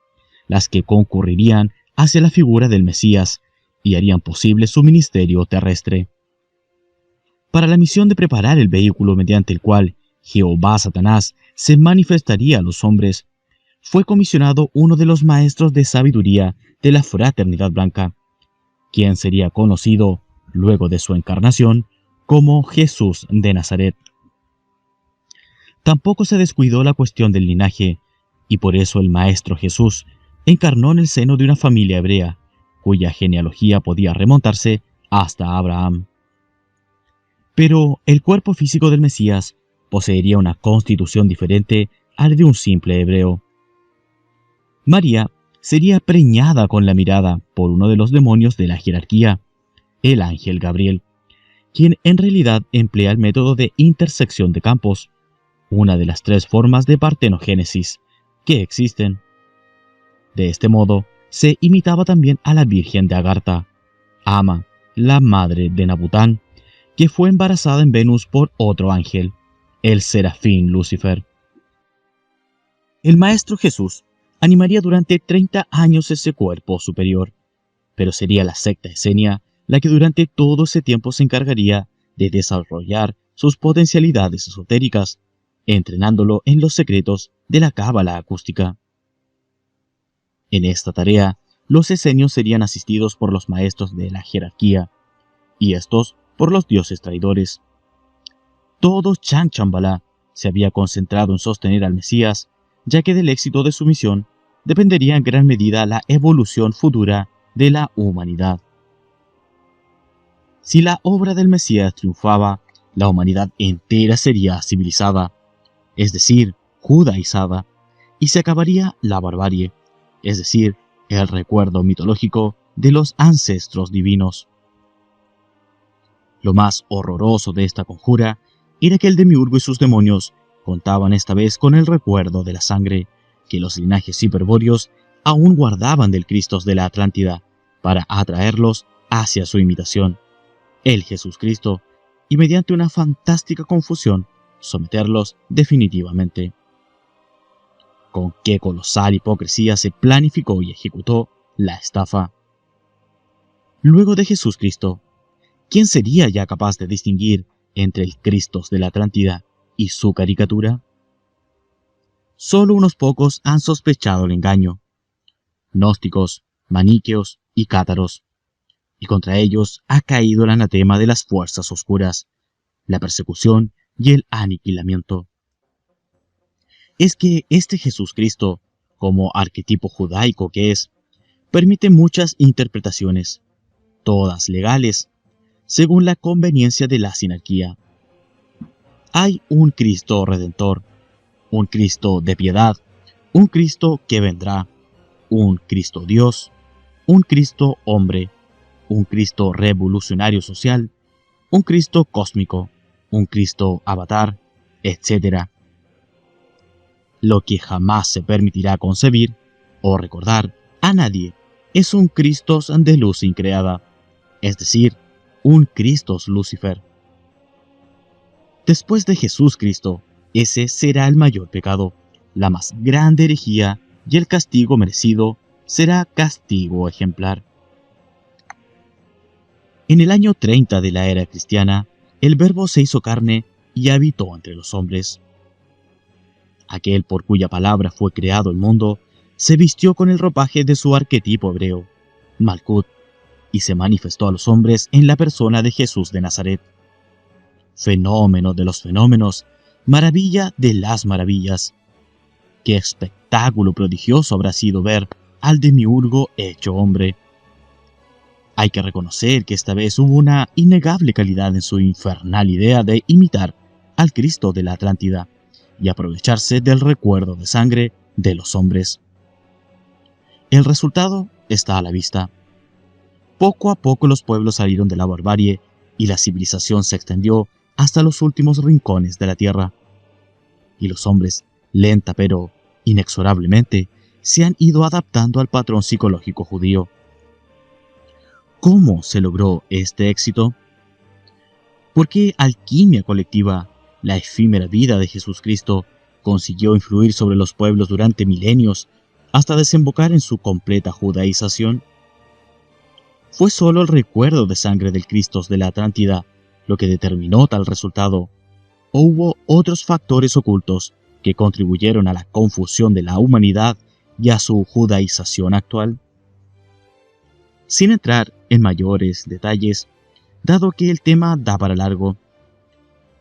Speaker 1: las que concurrirían hacia la figura del Mesías y harían posible su ministerio terrestre. Para la misión de preparar el vehículo mediante el cual Jehová Satanás se manifestaría a los hombres, fue comisionado uno de los maestros de sabiduría de la Fraternidad Blanca, quien sería conocido, luego de su encarnación, como Jesús de Nazaret. Tampoco se descuidó la cuestión del linaje, y por eso el Maestro Jesús encarnó en el seno de una familia hebrea, cuya genealogía podía remontarse hasta Abraham. Pero el cuerpo físico del Mesías poseería una constitución diferente al de un simple hebreo. María sería preñada con la mirada por uno de los demonios de la jerarquía, el ángel Gabriel, quien en realidad emplea el método de intersección de campos, una de las 3 formas de partenogénesis que existen. De este modo, se imitaba también a la Virgen de Agartha, Ama, la madre de Nabután, que fue embarazada en Venus por otro ángel, el serafín Lucifer. El Maestro Jesús animaría durante 30 años ese cuerpo superior, pero sería la secta esenia la que durante todo ese tiempo se encargaría de desarrollar sus potencialidades esotéricas, entrenándolo en los secretos de la cábala acústica. En esta tarea, los esenios serían asistidos por los maestros de la jerarquía, y estos por los dioses traidores. Todo Changchambala se había concentrado en sostener al Mesías, ya que del éxito de su misión dependería en gran medida la evolución futura de la humanidad. Si la obra del Mesías triunfaba, la humanidad entera sería civilizada, es decir, judaizada, y se acabaría la barbarie, es decir, el recuerdo mitológico de los ancestros divinos. Lo más horroroso de esta conjura era que el demiurgo y sus demonios contaban esta vez con el recuerdo de la sangre que los linajes hiperbóreos aún guardaban del Cristo de la Atlántida para atraerlos hacia su imitación, el Jesús Cristo, y mediante una fantástica confusión someterlos definitivamente. Con qué colosal hipocresía se planificó y ejecutó la estafa. Luego de Jesús Cristo, ¿quién sería ya capaz de distinguir entre el Cristo de la Atlántida y su caricatura? Solo unos pocos han sospechado el engaño: gnósticos, maniqueos y cátaros, y contra ellos ha caído el anatema de las fuerzas oscuras, la persecución y el aniquilamiento. Es que este Jesucristo, como arquetipo judaico que es, permite muchas interpretaciones, todas legales, según la conveniencia de la sinarquía. Hay un Cristo redentor, un Cristo de piedad, un Cristo que vendrá, un Cristo Dios, un Cristo hombre, un Cristo revolucionario social, un Cristo cósmico, un Cristo avatar, etc. Lo que jamás se permitirá concebir o recordar a nadie es un Christos de luz increada, es decir, un Christos Lucifer. Después de Jesús Cristo, ese será el mayor pecado, la más grande herejía, y el castigo merecido será castigo ejemplar. En el año 30 de la era cristiana, el Verbo se hizo carne y habitó entre los hombres. Aquel por cuya palabra fue creado el mundo, se vistió con el ropaje de su arquetipo hebreo, Malkut, y se manifestó a los hombres en la persona de Jesús de Nazaret. Fenómeno de los fenómenos, maravilla de las maravillas. Qué espectáculo prodigioso habrá sido ver al demiurgo hecho hombre. Hay que reconocer que esta vez hubo una innegable calidad en su infernal idea de imitar al Cristo de la Atlántida y aprovecharse del recuerdo de sangre de los hombres. El resultado está a la vista. Poco a poco los pueblos salieron de la barbarie y la civilización se extendió hasta los últimos rincones de la tierra. Y los hombres, lenta pero inexorablemente, se han ido adaptando al patrón psicológico judío. ¿Cómo se logró este éxito? ¿Por qué alquimia colectiva, la efímera vida de Jesucristo, consiguió influir sobre los pueblos durante milenios hasta desembocar en su completa judaización? ¿Fue solo el recuerdo de sangre del Cristo de la Atlántida lo que determinó tal resultado, o hubo otros factores ocultos que contribuyeron a la confusión de la humanidad y a su judaización actual? Sin entrar en mayores detalles, dado que el tema da para largo,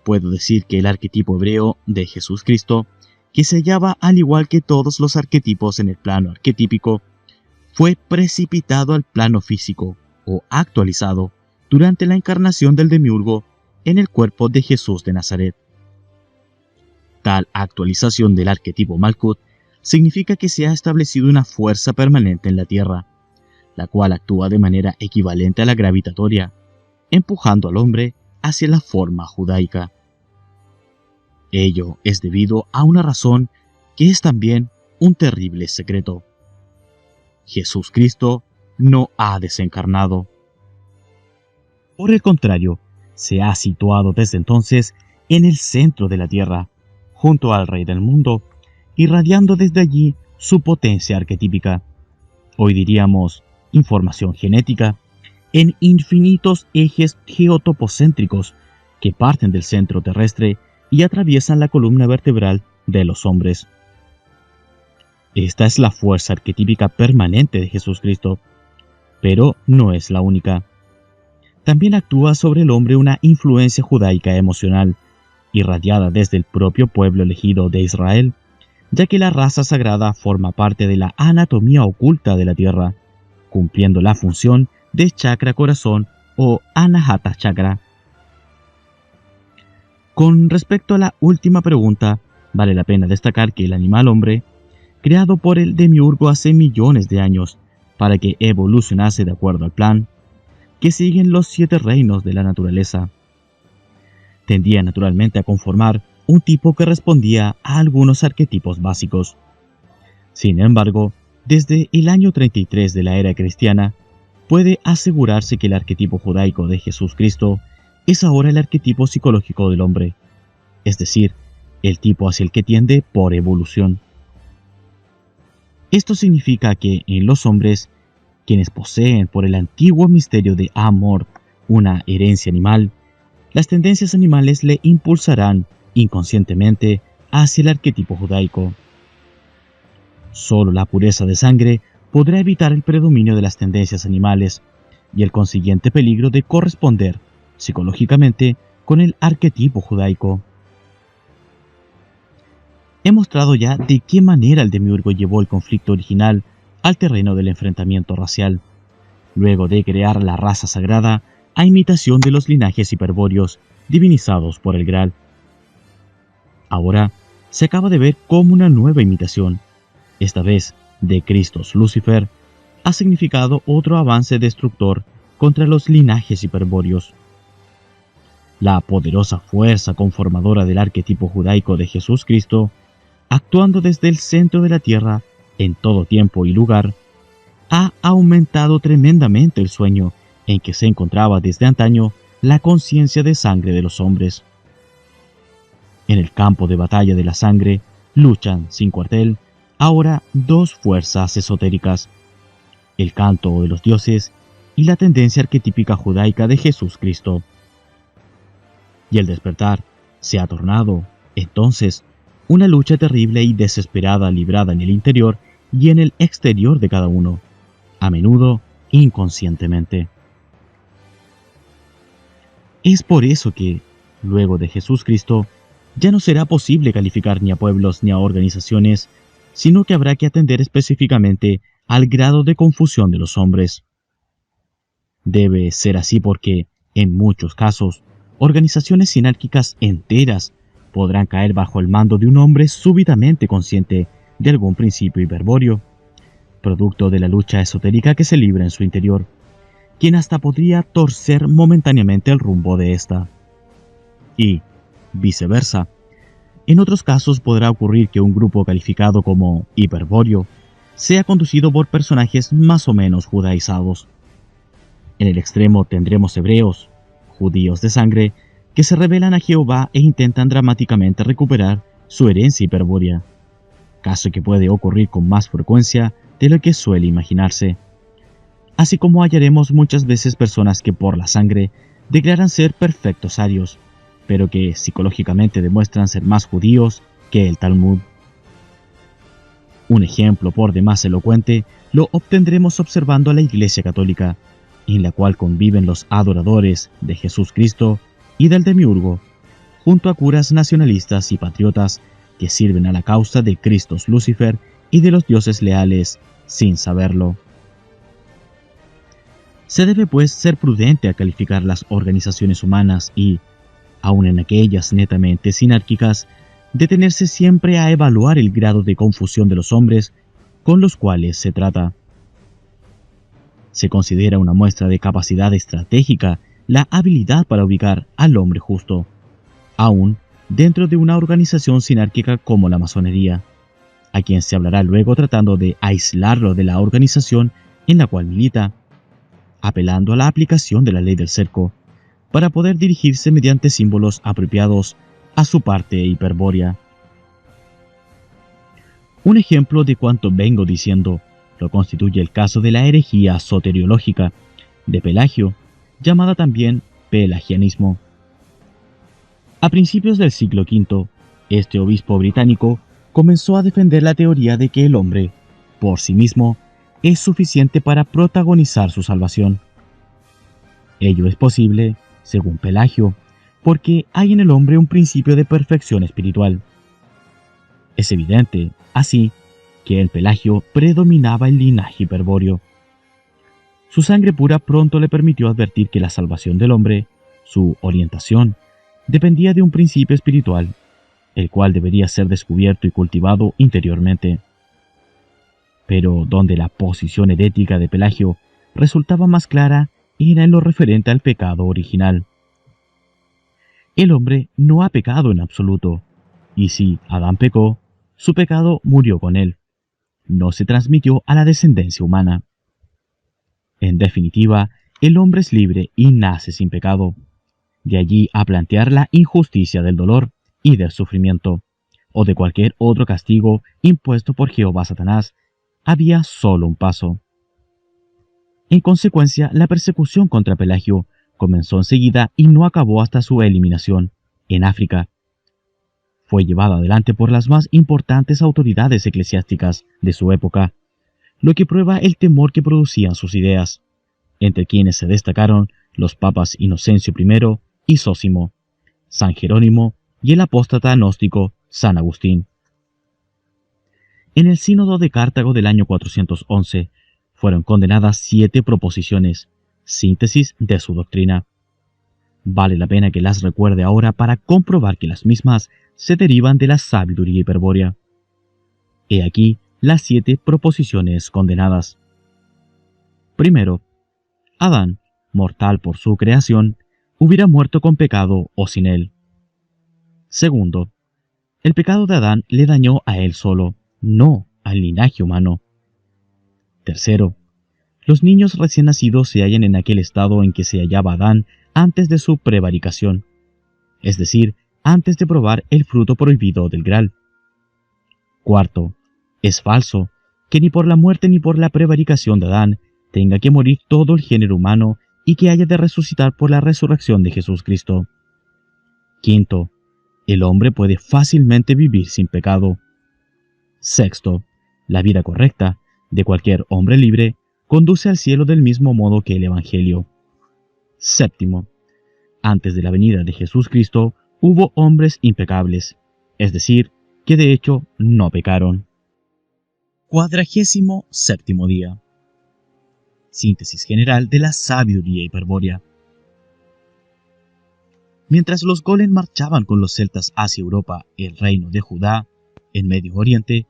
Speaker 1: puedo decir que el arquetipo hebreo de Jesús Cristo, que se hallaba al igual que todos los arquetipos en el plano arquetípico, fue precipitado al plano físico o actualizado durante la encarnación del demiurgo en el cuerpo de Jesús de Nazaret. Tal actualización del arquetipo Malkut significa que se ha establecido una fuerza permanente en la Tierra, la cual actúa de manera equivalente a la gravitatoria, empujando al hombre hacia la forma judaica. Ello es debido a una razón que es también un terrible secreto. Jesús Cristo no ha desencarnado. Por el contrario, se ha situado desde entonces en el centro de la Tierra, junto al Rey del mundo, irradiando desde allí su potencia arquetípica, hoy diríamos información genética, en infinitos ejes geotopocéntricos que parten del centro terrestre y atraviesan la columna vertebral de los hombres. Esta es la fuerza arquetípica permanente de Jesús Cristo, pero no es la única. También actúa sobre el hombre una influencia judaica emocional, irradiada desde el propio pueblo elegido de Israel, ya que la raza sagrada forma parte de la anatomía oculta de la tierra, cumpliendo la función de chakra corazón o anahata chakra. Con respecto a la última pregunta, vale la pena destacar que el animal hombre, creado por el demiurgo hace millones de años para que evolucionase de acuerdo al plan que siguen los 7 reinos de la naturaleza, tendía naturalmente a conformar un tipo que respondía a algunos arquetipos básicos. Sin embargo, desde el año 33 de la era cristiana, puede asegurarse que el arquetipo judaico de Jesús Cristo es ahora el arquetipo psicológico del hombre, es decir, el tipo hacia el que tiende por evolución. Esto significa que en los hombres, quienes poseen por el antiguo misterio de amor una herencia animal, las tendencias animales le impulsarán inconscientemente hacia el arquetipo judaico. Solo la pureza de sangre podrá evitar el predominio de las tendencias animales y el consiguiente peligro de corresponder psicológicamente con el arquetipo judaico. He mostrado ya de qué manera el demiurgo llevó el conflicto original al terreno del enfrentamiento racial, luego de crear la raza sagrada a imitación de los linajes hiperbóreos divinizados por el Graal. Ahora se acaba de ver cómo una nueva imitación, esta vez de Christos Lucifer, ha significado otro avance destructor contra los linajes hiperbóreos. La poderosa fuerza conformadora del arquetipo judaico de Jesús Cristo, actuando desde el centro de la tierra en todo tiempo y lugar, ha aumentado tremendamente el sueño en que se encontraba desde antaño la conciencia de sangre de los hombres. En el campo de batalla de la sangre luchan sin cuartel ahora 2 fuerzas esotéricas, el canto de los dioses y la tendencia arquetípica judaica de Jesús Cristo. Y el despertar se ha tornado, entonces, una lucha terrible y desesperada librada en el interior y en el exterior de cada uno, a menudo inconscientemente. Es por eso que, luego de Jesús Cristo, ya no será posible calificar ni a pueblos ni a organizaciones, sino que habrá que atender específicamente al grado de confusión de los hombres. Debe ser así porque, en muchos casos, organizaciones sinárquicas enteras podrán caer bajo el mando de un hombre súbitamente consciente de algún principio hiperbóreo, producto de la lucha esotérica que se libra en su interior, quien hasta podría torcer momentáneamente el rumbo de esta. Y, viceversa, en otros casos podrá ocurrir que un grupo calificado como hiperbóreo sea conducido por personajes más o menos judaizados. En el extremo tendremos hebreos, judíos de sangre, que se rebelan a Jehová e intentan dramáticamente recuperar su herencia hiperbórea, caso que puede ocurrir con más frecuencia de lo que suele imaginarse. Así como hallaremos muchas veces personas que por la sangre declaran ser perfectos arios, pero que psicológicamente demuestran ser más judíos que el Talmud. Un ejemplo por demás elocuente lo obtendremos observando a la Iglesia Católica, en la cual conviven los adoradores de Jesús Cristo y del demiurgo, junto a curas nacionalistas y patriotas que sirven a la causa de Cristos Lucifer y de los dioses leales, sin saberlo. Se debe pues ser prudente al calificar las organizaciones humanas y, aun en aquellas netamente sinárquicas, detenerse siempre a evaluar el grado de confusión de los hombres con los cuales se trata. Se considera una muestra de capacidad estratégica la habilidad para ubicar al hombre justo, aún dentro de una organización sinárquica como la masonería, a quien se hablará luego tratando de aislarlo de la organización en la cual milita, apelando a la aplicación de la ley del cerco, para poder dirigirse mediante símbolos apropiados a su parte hiperbórea. Un ejemplo de cuanto vengo diciendo lo constituye el caso de la herejía soteriológica de Pelagio, llamada también pelagianismo. A principios del siglo V, este obispo británico comenzó a defender la teoría de que el hombre, por sí mismo, es suficiente para protagonizar su salvación. Ello es posible, según Pelagio, porque hay en el hombre un principio de perfección espiritual. Es evidente, así, que en Pelagio predominaba el linaje hiperbóreo. Su sangre pura pronto le permitió advertir que la salvación del hombre, su orientación, dependía de un principio espiritual, el cual debería ser descubierto y cultivado interiormente. Pero donde la posición herética de Pelagio resultaba más clara era en lo referente al pecado original. El hombre no ha pecado en absoluto, y si Adán pecó, su pecado murió con él. No se transmitió a la descendencia humana. En definitiva, el hombre es libre y nace sin pecado. De allí a plantear la injusticia del dolor y del sufrimiento, o de cualquier otro castigo impuesto por Jehová Satanás, había solo un paso. En consecuencia, la persecución contra Pelagio comenzó enseguida y no acabó hasta su eliminación, en África. Fue llevada adelante por las más importantes autoridades eclesiásticas de su época, lo que prueba el temor que producían sus ideas, entre quienes se destacaron los papas Inocencio I y Zósimo, San Jerónimo y el apóstata gnóstico San Agustín. En el Sínodo de Cartago del año 411 fueron condenadas 7 proposiciones, síntesis de su doctrina. Vale la pena que las recuerde ahora para comprobar que las mismas se derivan de la sabiduría hiperbórea. He aquí las 7 proposiciones condenadas. Primero, Adán, mortal por su creación, hubiera muerto con pecado o sin él. Segundo, el pecado de Adán le dañó a él solo, no al linaje humano. Tercero, los niños recién nacidos se hallan en aquel estado en que se hallaba Adán antes de su prevaricación, es decir, antes de probar el fruto prohibido del Graal. Cuarto, es falso que ni por la muerte ni por la prevaricación de Adán tenga que morir todo el género humano y que haya de resucitar por la resurrección de Jesucristo. Quinto, el hombre puede fácilmente vivir sin pecado. Sexto, la vida correcta de cualquier hombre libre conduce al cielo del mismo modo que el Evangelio. Séptimo, antes de la venida de Jesucristo hubo hombres impecables, es decir, que de hecho no pecaron. 47º día. Síntesis general de la sabiduría hiperbórea. Mientras los golem marchaban con los celtas hacia Europa, el reino de Judá, en Medio Oriente,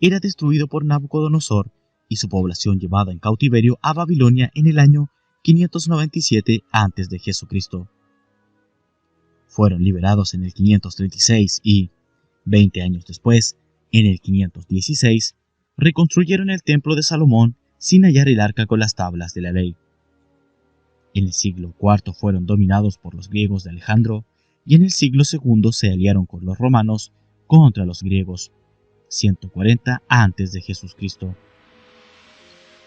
Speaker 1: era destruido por Nabucodonosor y su población llevada en cautiverio a Babilonia en el año 597 a.C. Fueron liberados en el 536 y, 20 años después, en el 516, reconstruyeron el templo de Salomón sin hallar el arca con las tablas de la ley. En el siglo IV fueron dominados por los griegos de Alejandro y en el siglo II se aliaron con los romanos contra los griegos, 140 a.C.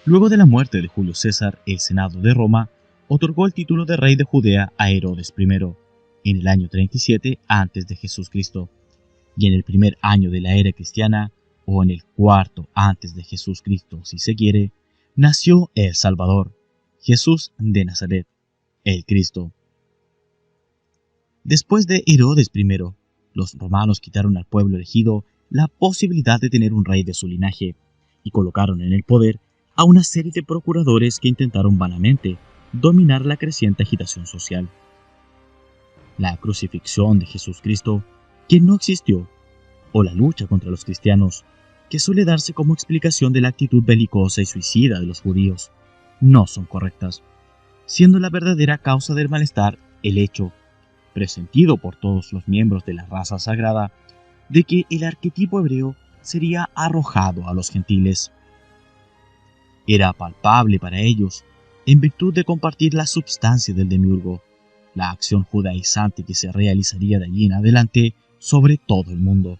Speaker 1: Luego de la muerte de Julio César, el Senado de Roma otorgó el título de rey de Judea a Herodes I, en el año 37 a.C., y en el primer año de la era cristiana, o en el cuarto antes de Jesucristo si se quiere, nació el Salvador, Jesús de Nazaret, el Cristo. Después de Herodes I, los romanos quitaron al pueblo elegido la posibilidad de tener un rey de su linaje y colocaron en el poder a una serie de procuradores que intentaron vanamente dominar la creciente agitación social. La crucifixión de Jesucristo, que no existió, o la lucha contra los cristianos, que suele darse como explicación de la actitud belicosa y suicida de los judíos, no son correctas, siendo la verdadera causa del malestar el hecho, presentido por todos los miembros de la raza sagrada, de que el arquetipo hebreo sería arrojado a los gentiles. Era palpable para ellos, en virtud de compartir la substancia del demiurgo, la acción judaizante que se realizaría de allí en adelante sobre todo el mundo.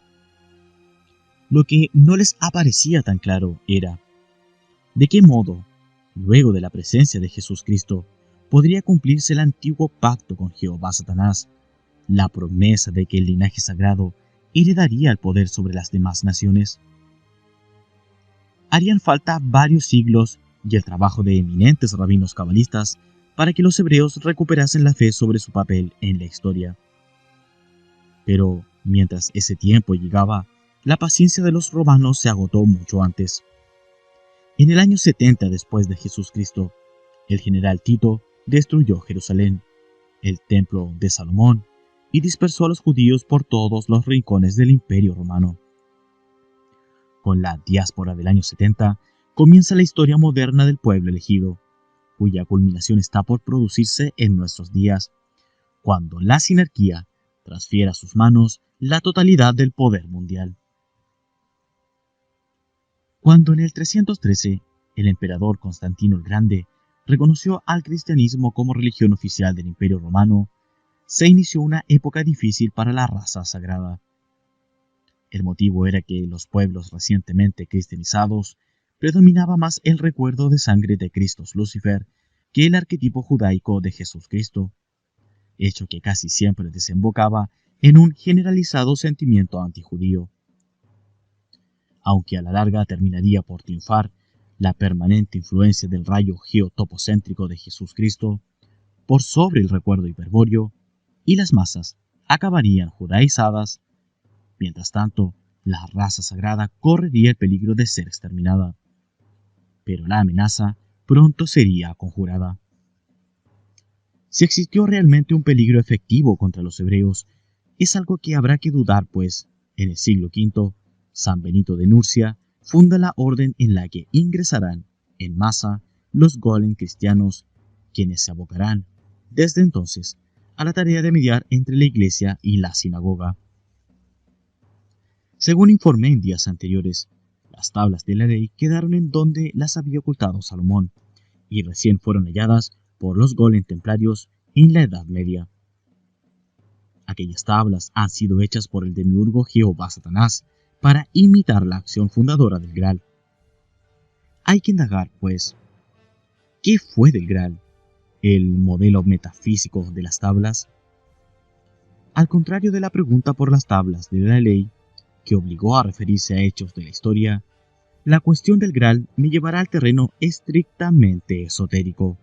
Speaker 1: Lo que no les aparecía tan claro era, ¿de qué modo, luego de la presencia de Jesucristo, podría cumplirse el antiguo pacto con Jehová Satanás, la promesa de que el linaje sagrado heredaría el poder sobre las demás naciones? Harían falta varios siglos y el trabajo de eminentes rabinos cabalistas para que los hebreos recuperasen la fe sobre su papel en la historia. Pero mientras ese tiempo llegaba, la paciencia de los romanos se agotó mucho antes. En el año 70 después de Jesucristo, el general Tito destruyó Jerusalén, el templo de Salomón, y dispersó a los judíos por todos los rincones del Imperio Romano. Con la diáspora del año 70 comienza la historia moderna del pueblo elegido, cuya culminación está por producirse en nuestros días, cuando la sinarquía transfiere a sus manos la totalidad del poder mundial. Cuando en el 313 el emperador Constantino el Grande reconoció al cristianismo como religión oficial del Imperio Romano, se inició una época difícil para la raza sagrada. El motivo era que en los pueblos recientemente cristianizados predominaba más el recuerdo de sangre de Cristo Lucifer que el arquetipo judaico de Jesucristo, hecho que casi siempre desembocaba en un generalizado sentimiento antijudío. Aunque a la larga terminaría por triunfar la permanente influencia del rayo geotopocéntrico de Jesucristo por sobre el recuerdo hiperbóreo, y las masas acabarían judaizadas. Mientras tanto, la raza sagrada correría el peligro de ser exterminada. Pero la amenaza pronto sería conjurada. Si existió realmente un peligro efectivo contra los hebreos, es algo que habrá que dudar, pues, en el siglo V, San Benito de Nurcia funda la orden en la que ingresarán, en masa, los golem cristianos, quienes se abocarán, desde entonces, a la tarea de mediar entre la iglesia y la sinagoga. Según informé en días anteriores, las tablas de la ley quedaron en donde las había ocultado Salomón, y recién fueron halladas por los golem templarios en la Edad Media. Aquellas tablas han sido hechas por el demiurgo Jehová Satanás para imitar la acción fundadora del Graal. Hay que indagar, pues, ¿qué fue del Graal? ¿El modelo metafísico de las tablas? Al contrario de la pregunta por las tablas de la ley, que obligó a referirse a hechos de la historia, la cuestión del Graal me llevará al terreno estrictamente esotérico.